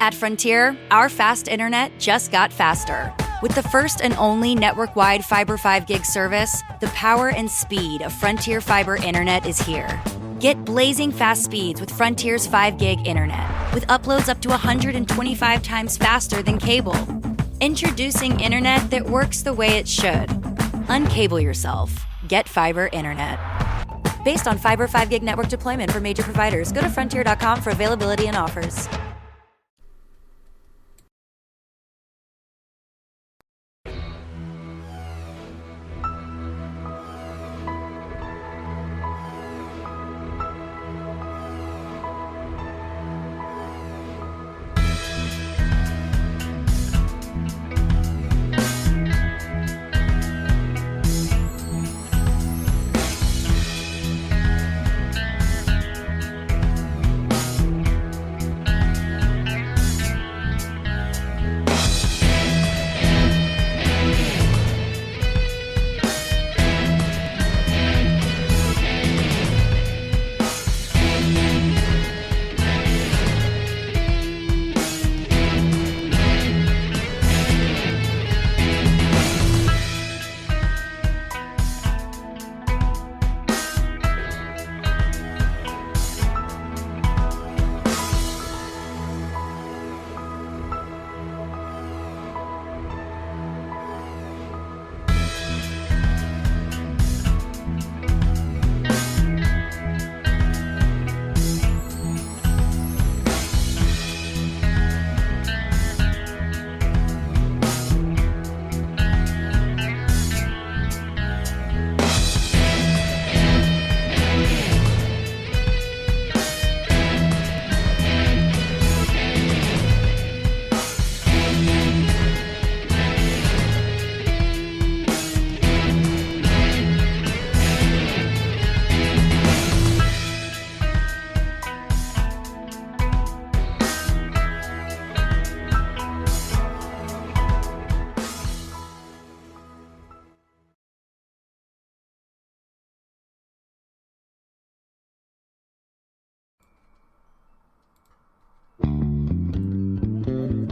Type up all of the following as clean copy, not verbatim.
At Frontier, our fast internet just got faster. With the first and only network-wide Fiber 5 gig service, the power and speed of Frontier Fiber internet is here. Get blazing fast speeds with Frontier's 5 gig internet, with uploads up to 125 times faster than cable. Introducing internet that works the way it should. Uncable yourself. Get fiber internet. Based on Fiber 5 gig network deployment for major providers, go to frontier.com for availability and offers.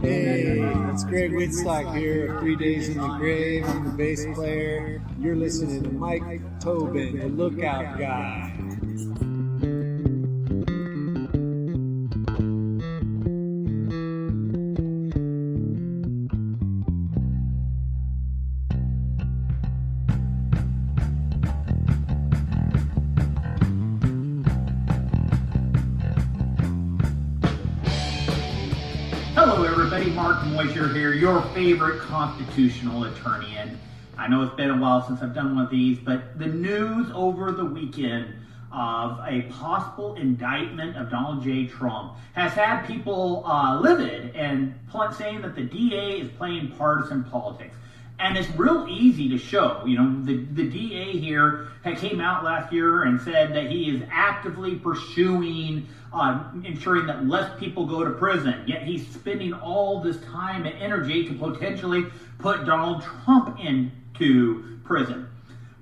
Hey, it's Greg Whitstock here of 3 Days in the Grave. I'm the bass player. You're listening to Mike Tobin, the Lookout Guy. Hello everybody, Mark Moisure here, your favorite constitutional attorney. And I know it's been a while since I've done one of these, but the news over the weekend of a possible indictment of Donald J. Trump has had people livid and saying that the DA is playing partisan politics. And it's real easy to show. You know, the DA here came out last year and said that he is actively pursuing ensuring that less people go to prison. Yet he's spending all this time and energy to potentially put Donald Trump into prison.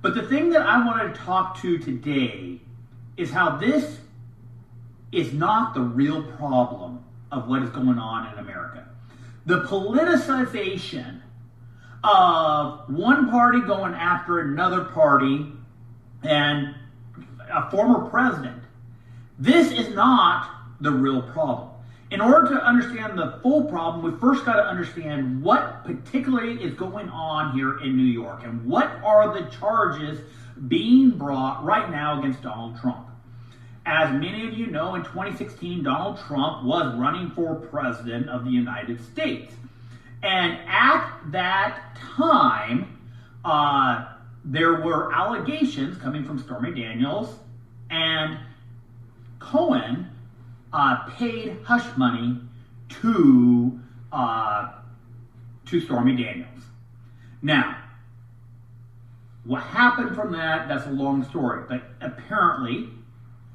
But the thing that I wanted to talk to today is how this is not the real problem of what is going on in America. The politicization of one party going after another party and a former president. This is not the real problem. In order to understand the full problem, we first got to understand what particularly is going on here in New York and what are the charges being brought right now against Donald Trump. As many of you know, in 2016, Donald Trump was running for president of the United States. And at that time, there were allegations coming from Stormy Daniels, and Cohen paid hush money to Stormy Daniels. Now, what happened from that, that's a long story. But apparently,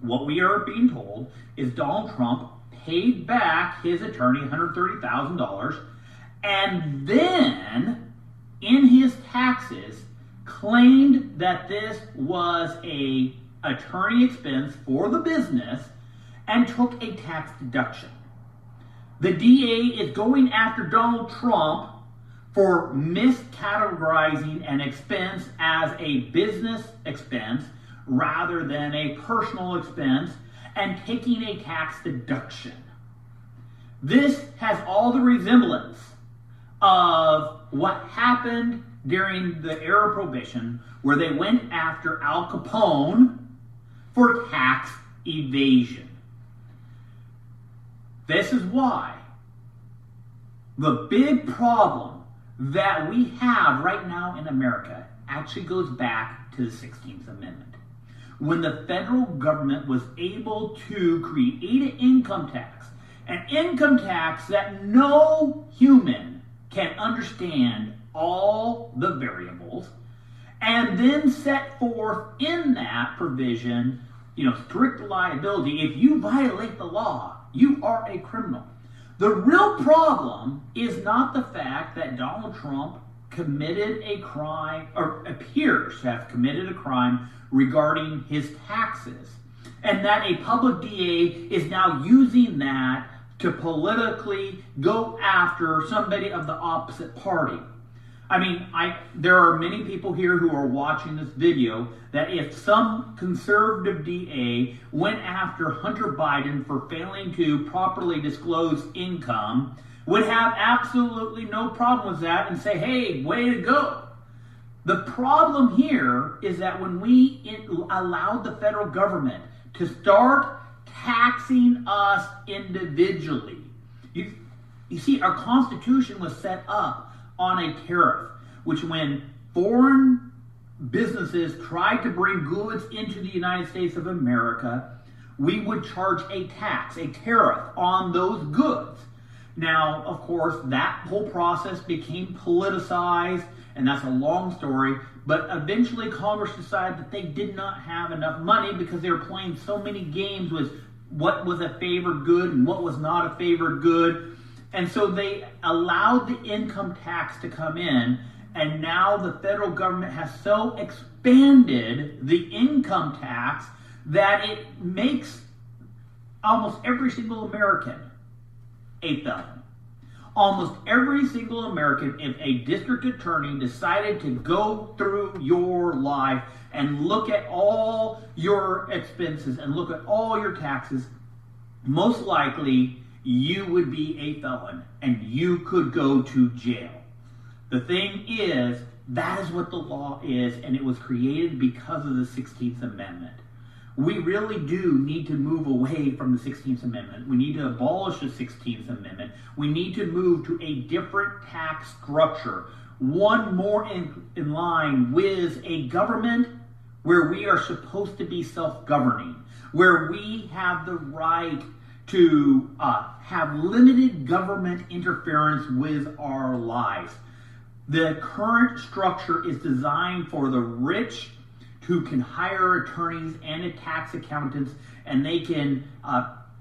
what we are being told is Donald Trump paid back his attorney $130,000 and then, in his taxes, claimed that this was a attorney expense for the business and took a tax deduction. The DA is going after Donald Trump for miscategorizing an expense as a business expense rather than a personal expense and taking a tax deduction. This has all the resemblance of what happened during the era of Prohibition, where they went after Al Capone for tax evasion. This is why the big problem that we have right now in America actually goes back to the 16th Amendment. When the federal government was able to create an income tax that no human can understand all the variables, and then set forth in that provision, strict liability. If you violate the law, you are a criminal. The real problem is not the fact that Donald Trump committed a crime, or appears to have committed a crime regarding his taxes, and that a public DA is now using that to politically go after somebody of the opposite party. I mean, there are many people here who are watching this video that if some conservative DA went after Hunter Biden for failing to properly disclose income, would have absolutely no problem with that and say, hey, way to go. The problem here is that when we allowed the federal government to start taxing us individually, you see, our Constitution was set up on a tariff, which when foreign businesses tried to bring goods into the United States of America, we would charge a tax, a tariff on those goods. Now, of course, that whole process became politicized, and that's a long story, but eventually Congress decided that they did not have enough money because they were playing so many games with what was a favored good and what was not a favored good. And so they allowed the income tax to come in, and now the federal government has so expanded the income tax that it makes almost every single American a felon. Almost every single American, if a district attorney decided to go through your life and look at all your expenses and look at all your taxes, most likely you would be a felon and you could go to jail. The thing is, that is what the law is, and it was created because of the 16th Amendment. We really do need to move away from the 16th Amendment. We need to abolish the 16th Amendment. We need to move to a different tax structure, one more in line with a government where we are supposed to be self-governing, where we have the right to have limited government interference with our lives. The current structure is designed for the rich who can hire attorneys and tax accountants, and they can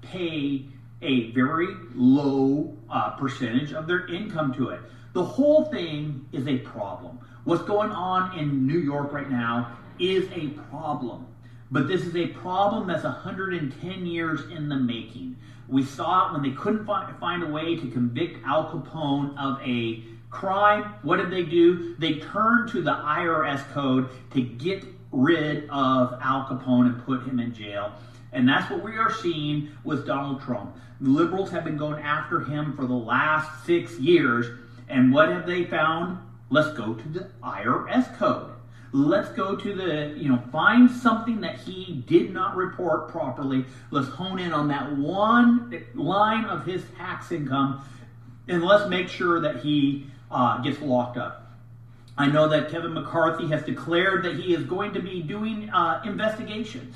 pay a very low percentage of their income to it. The whole thing is a problem. What's going on in New York right now is a problem. But this is a problem that's 110 years in the making. We saw it when they couldn't find a way to convict Al Capone of a crime. What did they do? They turned to the IRS code to get rid of Al Capone and put him in jail. And that's what we are seeing with Donald Trump. The liberals have been going after him for the last 6 years. And what have they found? Let's go to the IRS code. Let's go to the, find something that he did not report properly. Let's hone in on that one line of his tax income, and let's make sure that he gets locked up. I know that Kevin McCarthy has declared that he is going to be doing investigations.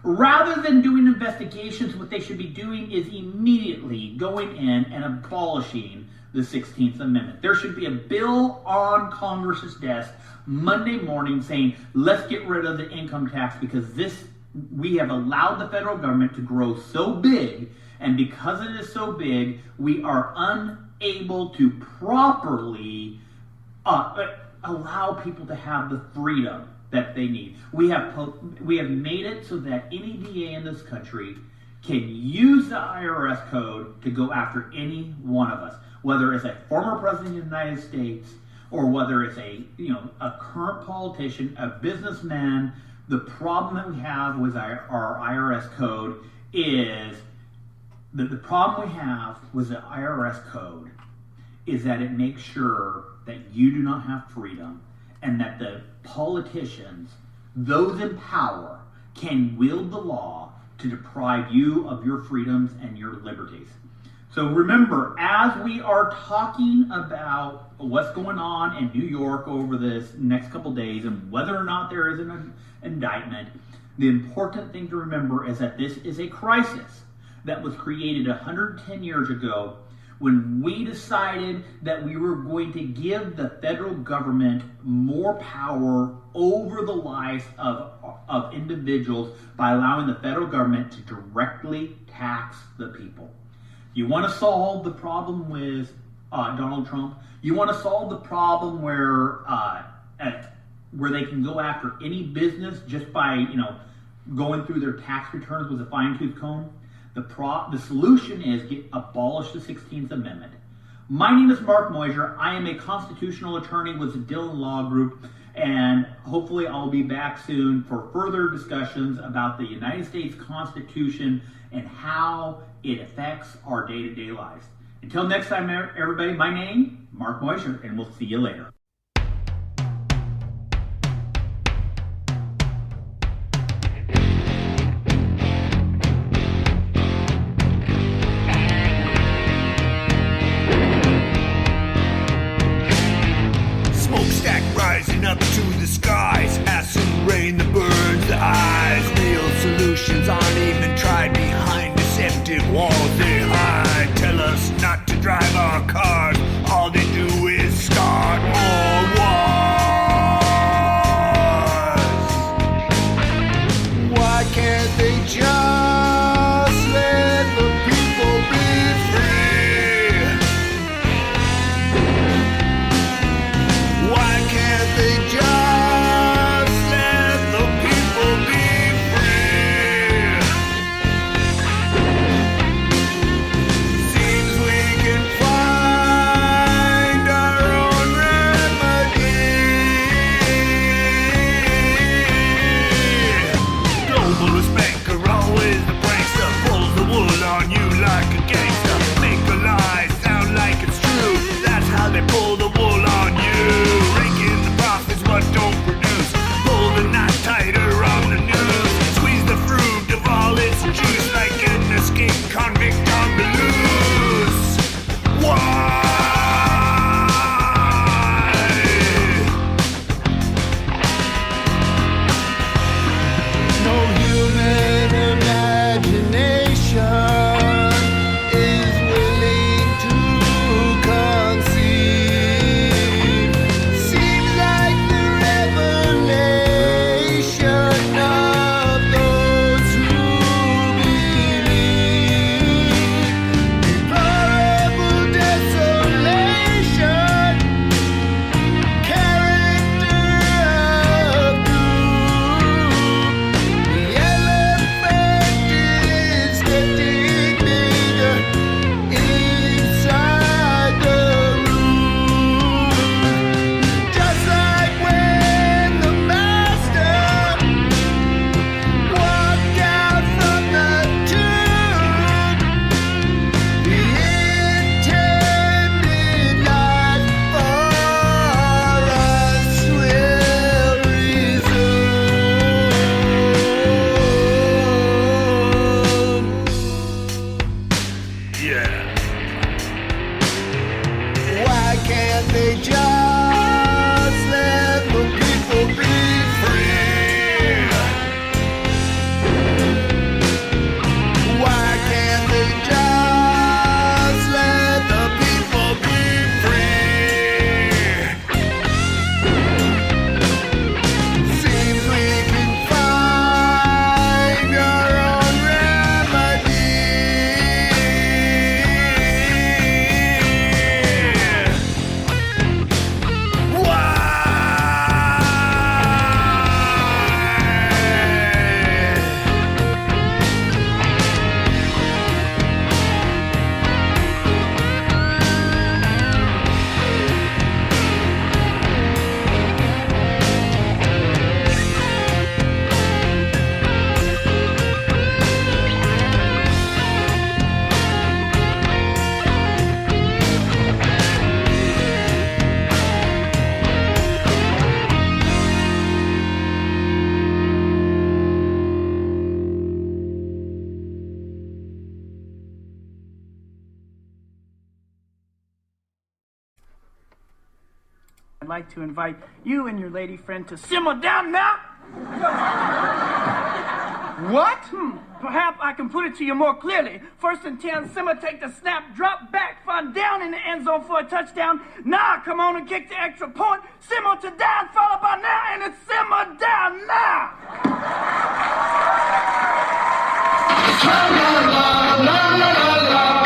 Rather than doing investigations, what they should be doing is immediately going in and abolishing the 16th Amendment. There should be a bill on Congress's desk Monday morning saying, let's get rid of the income tax because we have allowed the federal government to grow so big, and because it is so big, we are unable to properly allow people to have the freedom that they need. We have made it so that any DA in this country can use the IRS code to go after any one of us, whether it's a former president of the United States or whether it's a current politician, a businessman. The problem that we have with our IRS code is that the problem we have with the IRS code is that it makes sure that you do not have freedom and that the politicians, those in power, can wield the law to deprive you of your freedoms and your liberties. So remember, as we are talking about what's going on in New York over this next couple days and whether or not there is an indictment, the important thing to remember is that this is a crisis that was created 110 years ago when we decided that we were going to give the federal government more power over the lives of individuals by allowing the federal government to directly tax the people. You want to solve the problem with Donald Trump? You want to solve the problem where they can go after any business just by going through their tax returns with a fine-tooth comb? The solution is abolish the 16th Amendment. My name is Mark Moyser. I am a constitutional attorney with the Dillon Law Group, and hopefully I'll be back soon for further discussions about the United States Constitution and how it affects our day-to-day lives. Until next time, everybody, my name, Mark Moyser, and we'll see you later. Rising up to the skies, acid rain that burns the eyes. Real solutions aren't even tried behind deceptive walls they hide. Tell us not to drive our cars, all they do is start more. I'd like to invite you and your lady friend to simmer down now. What? Perhaps I can put it to you more clearly. 1st and 10, simmer, take the snap, drop back, find down in the end zone for a touchdown. Now come on and kick the extra point. Simmer to down, followed by now, and it's simmer down now. La, la, la, la, la, la, la.